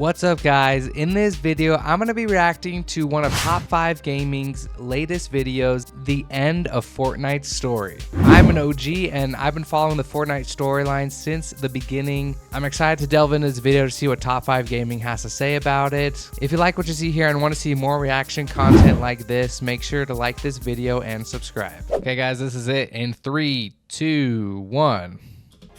What's up guys? In this video, I'm going to be reacting to one of Top 5 Gaming's latest videos, the end of Fortnite Story. I'm an OG and I've been following the Fortnite storyline since the beginning. I'm excited to delve into this video to see what Top 5 Gaming has to say about it. If you like what you see here and want to see more reaction content like this, make sure to like this video and subscribe. Okay guys, this is it in 3, 2, 1.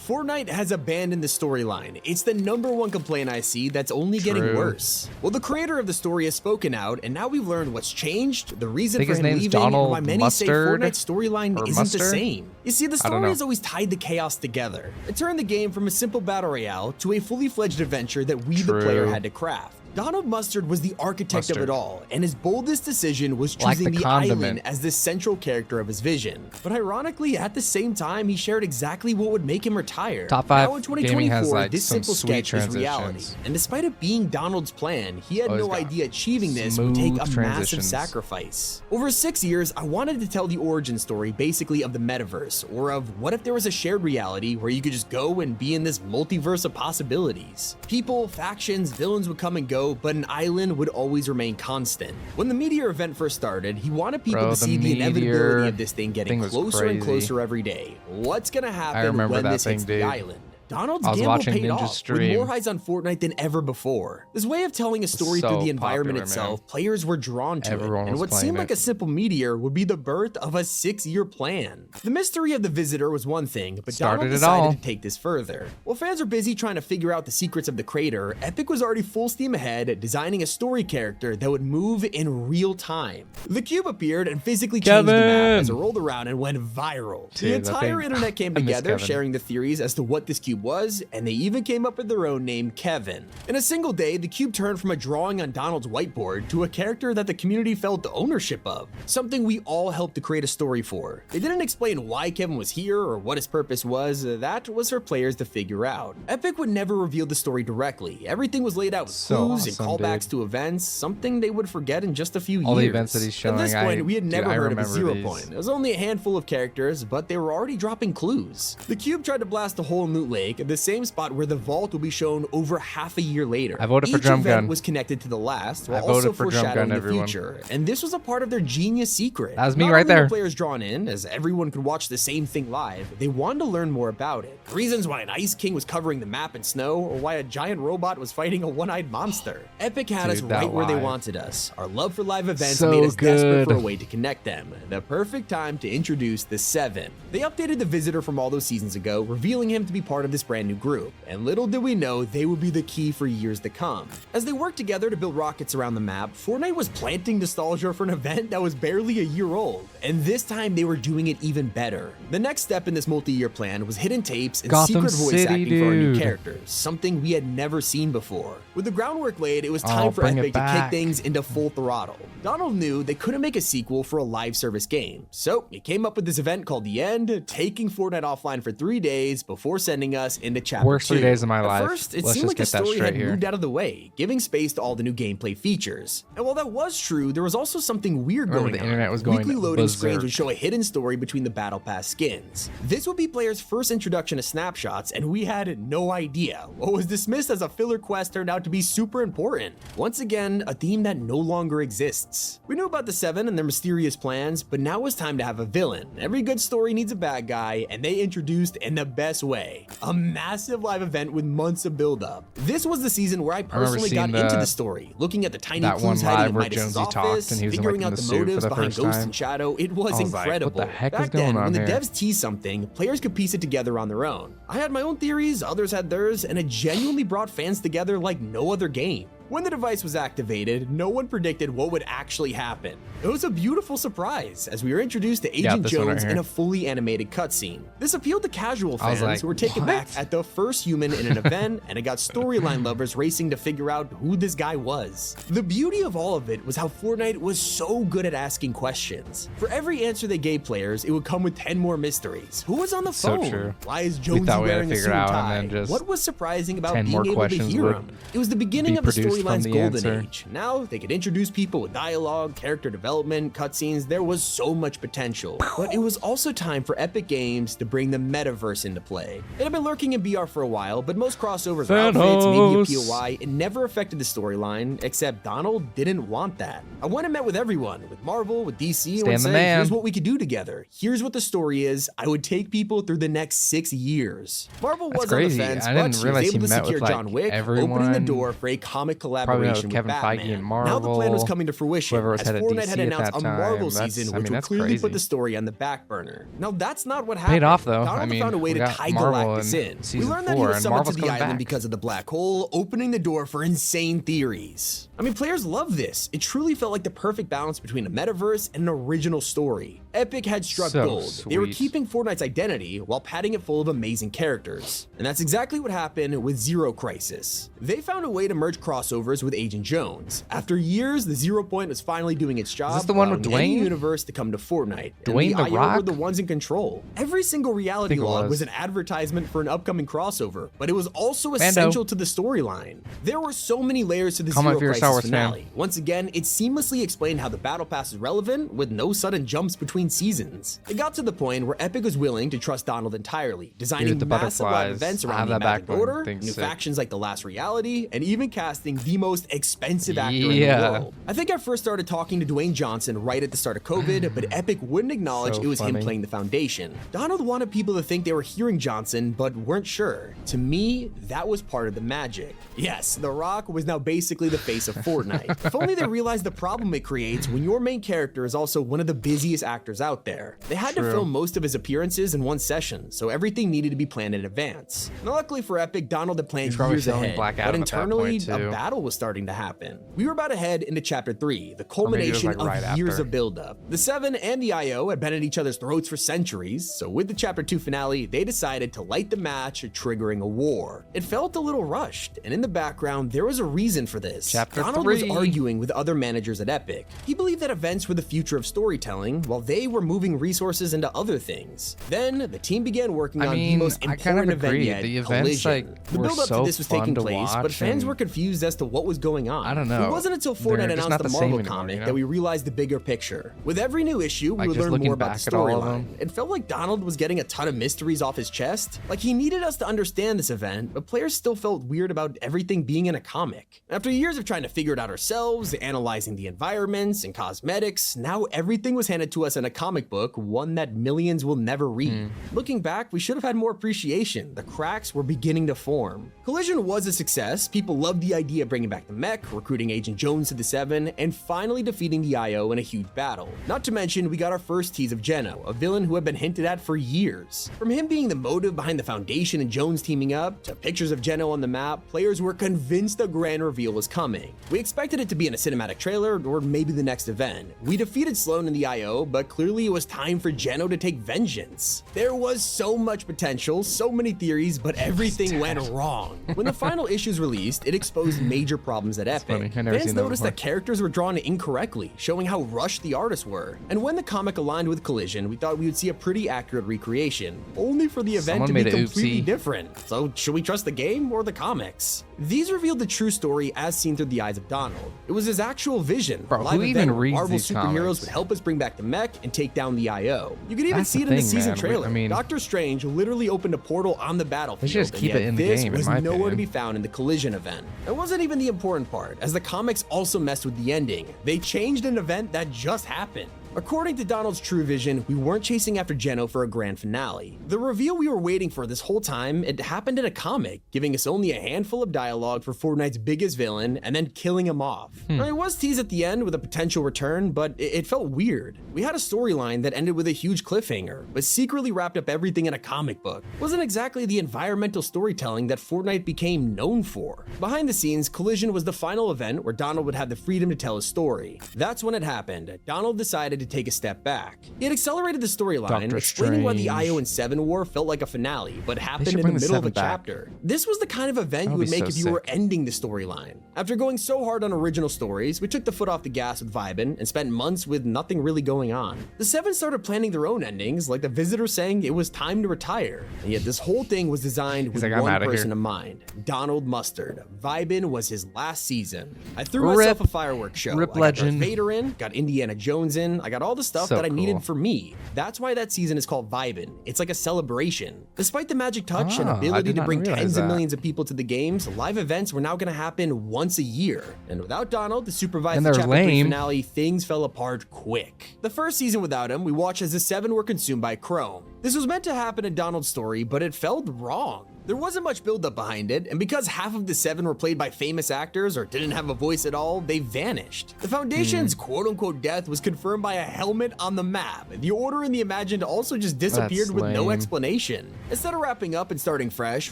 Fortnite has abandoned the storyline. It's the #1 complaint I see that's only getting worse. Well, the creator of the story has spoken out, and now we've learned what's changed, the reason for him leaving, and why many say Fortnite's storyline isn't the same. You see, the story has always tied the chaos together. It turned the game from a simple battle royale to a fully fledged adventure that we, the player, had to craft. Donald Mustard was the architect of it all, and his boldest decision was choosing the island as the central character of his vision. But ironically, at the same time, he shared exactly what would make him retire. Top 5 now in 2024, this simple sketch is reality. And despite it being Donald's plan, he had no idea achieving this would take a massive sacrifice. Over 6 years, I wanted to tell the origin story basically of the metaverse, or of what if there was a shared reality where you could just go and be in this multiverse of possibilities. People, factions, villains would come and go, but an island would always remain constant. When the Meteor event first started, he wanted people to see the inevitability of this thing getting closer and closer every day. What's gonna happen when this hits the island? Donald's gamble paid off, with more eyes on Fortnite than ever before. This way of telling a story through the environment itself, players were drawn to it, and what seemed like a simple meteor would be the birth of a 6-year plan. The mystery of the visitor was one thing, but Donald decided to take this further. While fans were busy trying to figure out the secrets of the crater, Epic was already full steam ahead, designing a story character that would move in real time. The cube appeared and physically changed the map as it rolled around and went viral. The entire internet came together, sharing the theories as to what this cube was, and they even came up with their own name, Kevin. In a single day, the cube turned from a drawing on Donald's whiteboard to a character that the community felt the ownership of, something we all helped to create a story for. They didn't explain why Kevin was here or what his purpose was. That was for players to figure out. Epic would never reveal the story directly. Everything was laid out with clues and callbacks to events, something they would forget in just a few years. All the events that he's showing, at this point, we had never heard of a 0 point. It was only a handful of characters, but they were already dropping clues. The cube tried to blast a hole in Loot Lake, the same spot where the vault will be shown over half a year later. I voted for Drum Gun. Was connected to the last, while also foreshadowing the future, and this was a part of their genius secret. That was me right there. Players drawn in, as everyone could watch the same thing live. They wanted to learn more about it. Reasons why an Ice King was covering the map in snow, or why a giant robot was fighting a one-eyed monster. Epic had us right where they wanted us. Our love for live events made us desperate for a way to connect them. The perfect time to introduce the 7. They updated the visitor from all those seasons ago, revealing him to be part of this brand new group. And little did we know they would be the key for years to come. As they worked together to build rockets around the map, Fortnite was planting nostalgia for an event that was barely a year old, and this time they were doing it even better. The next step in this multi-year plan was hidden tapes and secret voice acting for our new characters, something we had never seen before. With the groundwork laid, it was time for Epic to kick things into full throttle. Donald knew they couldn't make a sequel for a live service game, so he came up with this event called The End, taking Fortnite offline for 3 days before sending us into chapter 2. Worst 3 days of my life. At first, it seemed like the story had moved out of the way, giving space to all the new gameplay features. And while that was true, there was also something weird going on. Weekly loading screens would show a hidden story between the Battle Pass skins. This would be players' first introduction to snapshots, and we had no idea. What was dismissed as a filler quest turned out to be super important. Once again, a theme that no longer exists. We knew about the 7 and their mysterious plans, but now it was time to have a villain. Every good story needs a bad guy, and they introduced in the best way. A massive live event with months of build-up. This was the season where I personally got into the story, looking at the tiny clues hiding in Midas's office, figuring out the motives behind Ghost and Shadow. It was incredible. What the heck Back is going then, on when the here? devs teased something, players could piece it together on their own. I had my own theories, others had theirs, and it genuinely brought fans together like no other game. When the device was activated, no one predicted what would actually happen. It was a beautiful surprise, as we were introduced to Agent Jones in a fully animated cutscene. This appealed to casual fans who were taken back at the first human in an event, and it got storyline lovers racing to figure out who this guy was. The beauty of all of it was how Fortnite was so good at asking questions. For every answer they gave players, it would come with 10 more mysteries. Who was on the phone? Why is Jonesy wearing a suit and tie? What was surprising about being able to hear him? It was the beginning of the story Storyline's golden age. Now they could introduce people with dialogue, character development, cutscenes. There was so much potential. But it was also time for Epic Games to bring the metaverse into play. It had been lurking in BR for a while, but most crossovers were outfits, maybe a POI. It never affected the storyline, except Donald didn't want that. I went and met with everyone, with Marvel, with DC, and said, here's what we could do together. Here's what the story is. I would take people through the next 6 years. Marvel was on the fence, but she was able to secure John Wick, opening the door for a comic collaboration with Batman. Now the plan was coming to fruition, as Fortnite had announced a Marvel season, which would clearly put the story on the back burner. Now that's not what happened. Paid off though. Donald found a way to tie Galactus in. We learned that he was summoned to the island because of the black hole, opening the door for insane theories. I mean, players love this. It truly felt like the perfect balance between a metaverse and an original story. Epic had struck gold. They were keeping Fortnite's identity while padding it full of amazing characters. And that's exactly what happened with Zero Crisis. They found a way to merge crossovers with Agent Jones. After years, the Zero Point was finally doing its job. Is this the one with Dwayne? Universe to come to Fortnite. Dwayne and the Rock were the ones in control. Every single reality log was an advertisement for an upcoming crossover, but it was also essential to the storyline. There were so many layers to the Zero Crisis finale. Once again, it seamlessly explained how the battle pass is relevant with no sudden jumps between seasons. It got to the point where Epic was willing to trust Donald entirely, designing massive live events around the Magic Order, new factions like The Last Reality, and even casting the most expensive actor in the world. I think I first started talking to Dwayne Johnson right at the start of COVID, but Epic wouldn't acknowledge it was him playing the Foundation. Donald wanted people to think they were hearing Johnson, but weren't sure. To me, that was part of the magic. Yes, The Rock was now basically the face of Fortnite. If only they realized the problem it creates when your main character is also one of the busiest actors out there. They had to film most of his appearances in one session, so everything needed to be planned in advance. Now, luckily for Epic, Donald had planned years ahead, but internally, a battle was starting to happen. We were about to head into Chapter 3, the culmination of years of buildup. The Seven and the IO had been at each other's throats for centuries, so with the Chapter 2 finale, they decided to light the match, triggering a war. It felt a little rushed, and in the background, there was a reason for this. Donald was arguing with other managers at Epic. He believed that events were the future of storytelling, while they were moving resources into other things. Then, the team began working on the most important event yet, Collision. The build-up to this was taking place, but fans were confused as to what was going on. I don't know. It wasn't until Fortnite announced the Marvel comic that we realized the bigger picture. With every new issue, we would learn more about the storyline. It felt like Donald was getting a ton of mysteries off his chest. Like he needed us to understand this event, but players still felt weird about everything being in a comic. After years of trying to figure it out ourselves, analyzing the environments and cosmetics, now everything was handed to us in a comic book, one that millions will never read. Looking back, we should have had more appreciation. The cracks were beginning to form. Collision was a success. People loved the idea of bringing back the mech, recruiting Agent Jones to the Seven, and finally defeating the IO in a huge battle. Not to mention, we got our first tease of Geno, a villain who had been hinted at for years. From him being the motive behind the Foundation and Jones teaming up, to pictures of Geno on the map, players were convinced a grand reveal was coming. We expected it to be in a cinematic trailer, or maybe the next event. We defeated Sloan in the IO, but clearly it was time for Geno to take vengeance. There was so much potential, so many theories, but everything went wrong. When the final issues released, it exposed major problems at Epic. Fans noticed that characters were drawn incorrectly, showing how rushed the artists were. And when the comic aligned with Collision, we thought we would see a pretty accurate recreation, only for the event to be completely different. So should we trust the game or the comics? These revealed the true story as seen through the eyes of Donald. It was his actual vision. Bro, who even reads Marvel these superheroes comics? would help us bring back the mech and take down the IO. You could even see it in the season trailer. Doctor Strange literally opened a portal on the battlefield. They should just keep it in the game, this was nowhere to be found in the Collision event. It wasn't even the important part, as the comics also messed with the ending. They changed an event that just happened. According to Donald's true vision, we weren't chasing after Geno for a grand finale. The reveal we were waiting for this whole time, it happened in a comic, giving us only a handful of dialogue for Fortnite's biggest villain, and then killing him off. Now, it was teased at the end with a potential return, but it felt weird. We had a storyline that ended with a huge cliffhanger, but secretly wrapped up everything in a comic book. It wasn't exactly the environmental storytelling that Fortnite became known for. Behind the scenes, Collision was the final event where Donald would have the freedom to tell his story. That's when it happened. Donald decided to take a step back. He had accelerated the storyline, explaining why the Io and 7 war felt like a finale, but happened in the middle of a chapter. This was the kind of event you would make if you were ending the storyline. After going so hard on original stories, we took the foot off the gas with Vibin and spent months with nothing really going on. The 7 started planning their own endings, like the Visitor saying it was time to retire. And yet this whole thing was designed with one person in mind, Donald Mustard. Vibin was his last season. I threw myself a fireworks show. I got Darth Vader in, got Indiana Jones in, I got all the stuff that I needed for me. That's why that season is called Vibin. It's like a celebration. Despite the magic touch and ability to bring tens of millions of people to the games, live events were now going to happen once a year. And without Donald to supervise the Chapter 3 finale, things fell apart quick. The first season without him, we watched as the 7 were consumed by Chrome. This was meant to happen in Donald's story, but it felt wrong. There wasn't much buildup behind it, and because half of the 7 were played by famous actors or didn't have a voice at all, they vanished. The Foundation's quote-unquote death was confirmed by a helmet on the map. The Order and the Imagined also just disappeared with no explanation. Instead of wrapping up and starting fresh,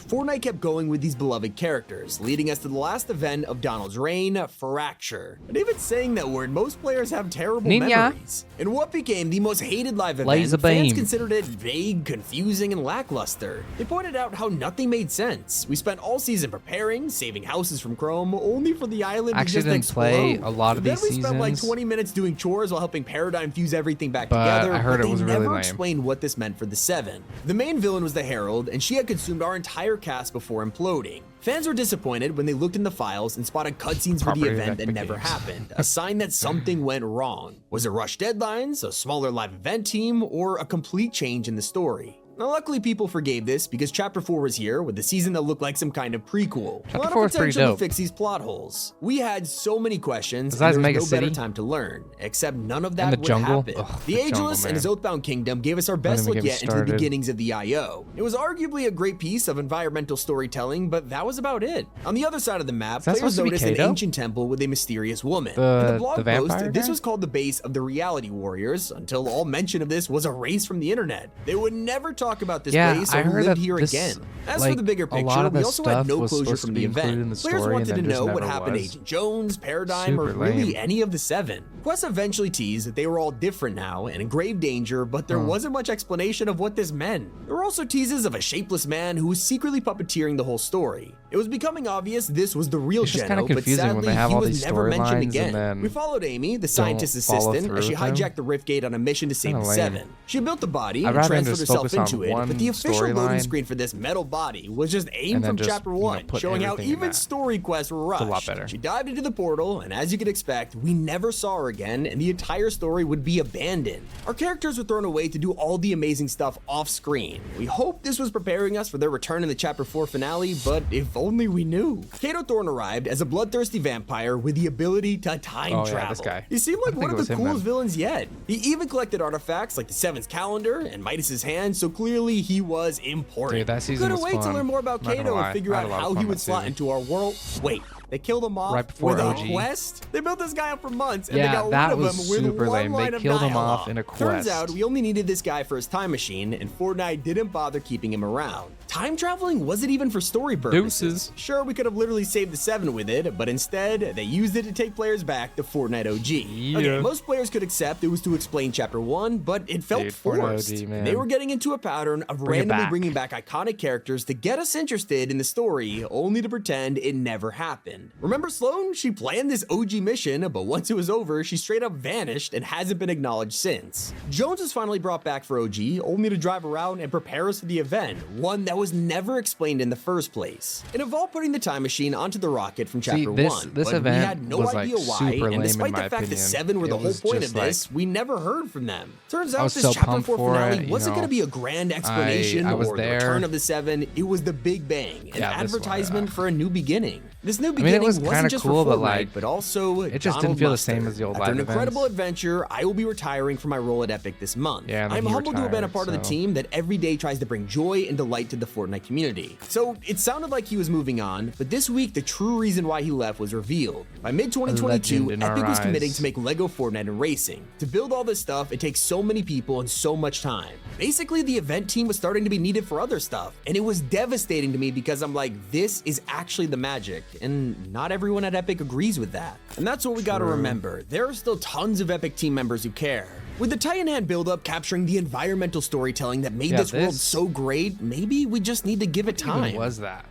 Fortnite kept going with these beloved characters, leading us to the last event of Donald's reign, Fracture. And even saying that word, most players have terrible memories. In what became the most hated live event, fans considered it vague, confusing, and lackluster. They pointed out how nothing made sense. We spent all season preparing, saving houses from Chrome, only for the island to just explode. Play a lot of these seasons. Then we spent like 20 minutes doing chores while helping Paradigm fuse everything back together, but they never explained what this meant for the 7. The main villain was the Herald, and she had consumed our entire cast before imploding. Fans were disappointed when they looked in the files and spotted cutscenes for the event that never happened, a sign that something went wrong. Was it rushed deadlines, a smaller live event team, or a complete change in the story? Now, luckily, people forgave this because Chapter 4 was here with a season that looked like some kind of prequel. A lot of potential to fix these plot holes. We had so many questions, and there was no better time to learn, except none of that would happen. The Ageless and his Oathbound Kingdom gave us our best look yet into the beginnings of the IO. It was arguably a great piece of environmental storytelling, but that was about it. On the other side of the map, players noticed an ancient temple with a mysterious woman. In the blog post, this was called the base of the Reality Warriors, until all mention of this was erased from the internet. They would never talk about this place or lived here again. As for the bigger picture, we also had no closure from the event. Players wanted to know what happened to Agent Jones, Paradigm, or really any of the 7. Quest eventually teased that they were all different now and in grave danger, but there wasn't much explanation of what this meant. There were also teases of a shapeless man who was secretly puppeteering the whole story. It was becoming obvious this was the real Geno, but sadly he was never mentioned again. We followed Amy, the scientist's assistant, as she hijacked the Rift Gate on a mission to save the 7. She built the body and transferred herself into it, but the official loading screen for this metal body was just aimed from Chapter 1, showing how even story quests were rushed. She dived into the portal, and as you could expect, we never saw her again, and the entire story would be abandoned. Our characters were thrown away to do all the amazing stuff off screen. We hoped this was preparing us for their return in the Chapter 4 finale, but if only we knew. Kato Thorne arrived as a bloodthirsty vampire with the ability to time travel. He seemed like one of the coolest villains yet. He even collected artifacts like the 7's calendar and Midas's hand, so clearly he was important. Couldn't wait to learn more about Kato and figure out how he would slot into our world. Wait, they killed him off with a quest? They built this guy up for months and they got rid of him with one line of dialogue. Turns out we only needed this guy for his time machine, and Fortnite didn't bother keeping him around. Time traveling wasn't even for story purposes. Sure, we could have literally saved the 7 with it, but instead they used it to take players back to Fortnite OG. Okay, most players could accept it was to explain Chapter 1, but it felt forced. They were getting into a pattern of randomly bringing back iconic characters to get us interested in the story, only to pretend it never happened. Remember Sloane? She planned this OG mission, but once it was over, she straight up vanished and hasn't been acknowledged since. Jones was finally brought back for OG, only to drive around and prepare us for the event, one that was never explained in the first place. It involved putting the time machine onto the rocket from Chapter 1, but we had no idea why, and despite the fact that 7 were the whole point of this, we never heard from them. Turns out this Chapter 4 finale wasn't going to be a grand explanation or the return of the 7, it was the Big Bang, an advertisement for a new beginning. This new beginning wasn't just for Fortnite, but also it just didn't feel the same as the old live events. After an incredible adventure, I will be retiring from my role at Epic this month. I'm humbled to have been a part of the team that every day tries to bring joy and delight to the Fortnite community. So it sounded like he was moving on, but this week the true reason why he left was revealed. By mid-2022, Epic was committing to make LEGO Fortnite and racing. To build all this stuff, it takes so many people and so much time. Basically, the event team was starting to be needed for other stuff, and it was devastating to me because I'm like, this is actually the magic, and not everyone at Epic agrees with that. And that's what we gotta remember. There are still tons of Epic team members who care. With the Titan Hand buildup capturing the environmental storytelling that made this world so great, maybe we just need to give it time. What was that?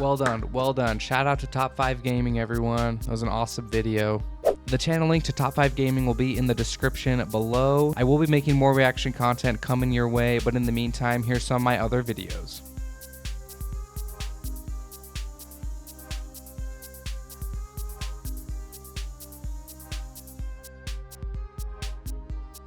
Well done, well done. Shout out to Top 5 Gaming, everyone. That was an awesome video. The channel link to Top 5 Gaming will be in the description below. I will be making more reaction content coming your way, but in the meantime, here's some of my other videos.